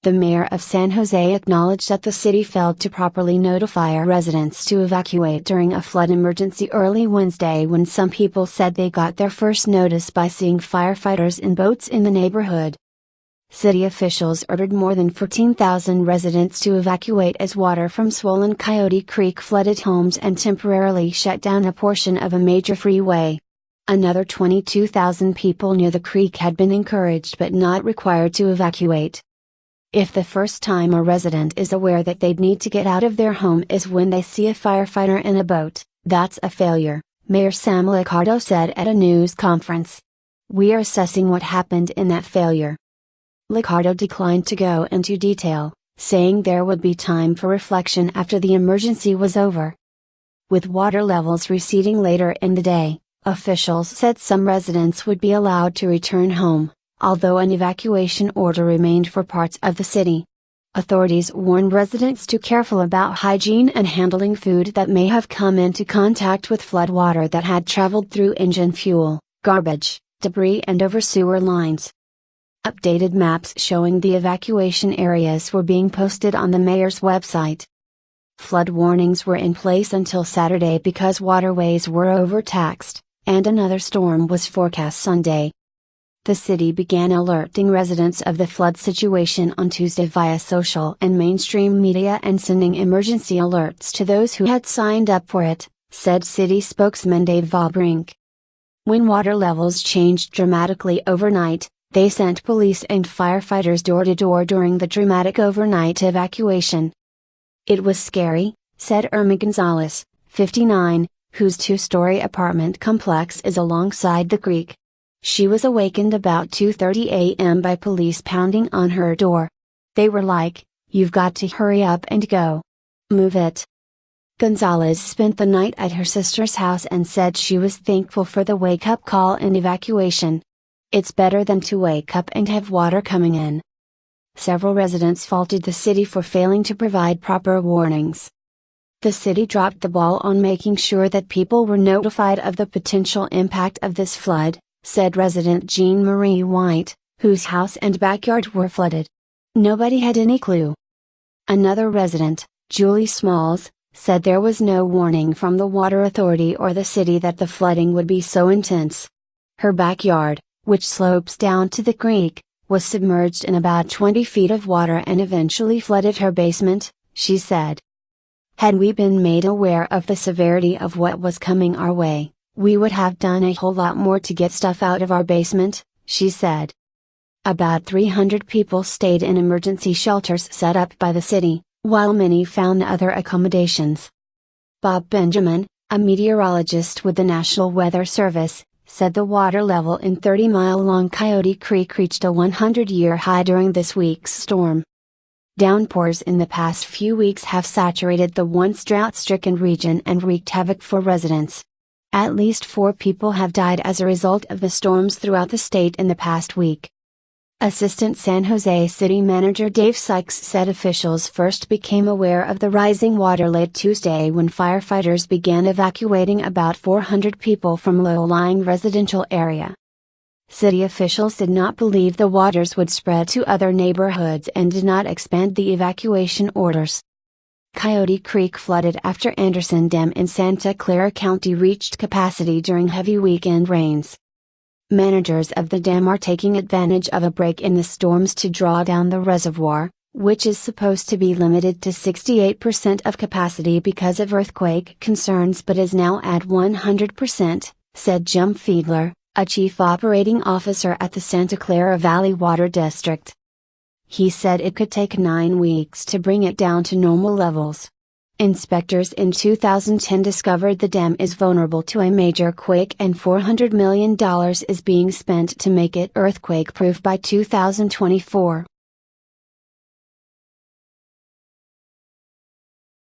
The mayor of San Jose acknowledged that the city failed to properly notify residents to evacuate during a flood emergency early Wednesday when some people said they got their first notice by seeing firefighters in boats in the neighborhood. City officials ordered more than 14,000 residents to evacuate as water from swollen Coyote Creek flooded homes and temporarily shut down a portion of a major freeway. Another 22,000 people near the creek had been encouraged but not required to evacuate. If the first time a resident is aware that they'd need to get out of their home is when they see a firefighter in a boat, that's a failure, Mayor Sam Liccardo said at a news conference. We are assessing what happened in that failure. Liccardo declined to go into detail, saying there would be time for reflection after the emergency was over. With water levels receding later in the day, officials said some residents would be allowed to return home, although an evacuation order remained for parts of the city. Authorities warned residents to be careful about hygiene and handling food that may have come into contact with floodwater that had traveled through engine fuel, garbage, debris and over sewer lines. Updated maps showing the evacuation areas were being posted on the mayor's website. Flood warnings were in place until Saturday because waterways were overtaxed, and another storm was forecast Sunday. The city began alerting residents of the flood situation on Tuesday via social and mainstream media and sending emergency alerts to those who had signed up for it, said city spokesman Dave Valbrink. When water levels changed dramatically overnight, they sent police and firefighters door to door during the dramatic overnight evacuation. It was scary, said Irma Gonzalez, 59, whose two-story apartment complex is alongside the creek. She was awakened about 2:30 a.m. by police pounding on her door. They were like, "You've got to hurry up and go. Move it." Gonzalez spent the night at her sister's house and said she was thankful for the wake-up call and evacuation. It's better than to wake up and have water coming in. Several residents faulted the city for failing to provide proper warnings. The city dropped the ball on making sure that people were notified of the potential impact of this flood, said resident Jean Marie White, whose house and backyard were flooded. Nobody had any clue. Another resident, Julie Smalls, said there was no warning from the water authority or the city that the flooding would be so intense. Her backyard, which slopes down to the creek, was submerged in about 20 feet of water and eventually flooded her basement, she said. Had we been made aware of the severity of what was coming our way, we would have done a whole lot more to get stuff out of our basement, she said. About 300 people stayed in emergency shelters set up by the city, while many found other accommodations. Bob Benjamin, a meteorologist with the National Weather Service, said the water level in 30-mile-long Coyote Creek reached a 100-year high during this week's storm. Downpours in the past few weeks have saturated the once drought-stricken region and wreaked havoc for residents. At least 4 people have died as a result of the storms throughout the state in the past week. Assistant San Jose City Manager Dave Sykes said officials first became aware of the rising water late Tuesday when firefighters began evacuating about 400 people from low-lying residential area. City officials did not believe the waters would spread to other neighborhoods and did not expand the evacuation orders. Coyote Creek flooded after Anderson Dam in Santa Clara County reached capacity during heavy weekend rains. Managers of the dam are taking advantage of a break in the storms to draw down the reservoir, which is supposed to be limited to 68% of capacity because of earthquake concerns but is now at 100%, said Jim Fiedler, a chief operating officer at the Santa Clara Valley Water District. He said it could take 9 weeks to bring it down to normal levels. Inspectors in 2010 discovered the dam is vulnerable to a major quake and $400 million is being spent to make it earthquake-proof by 2024.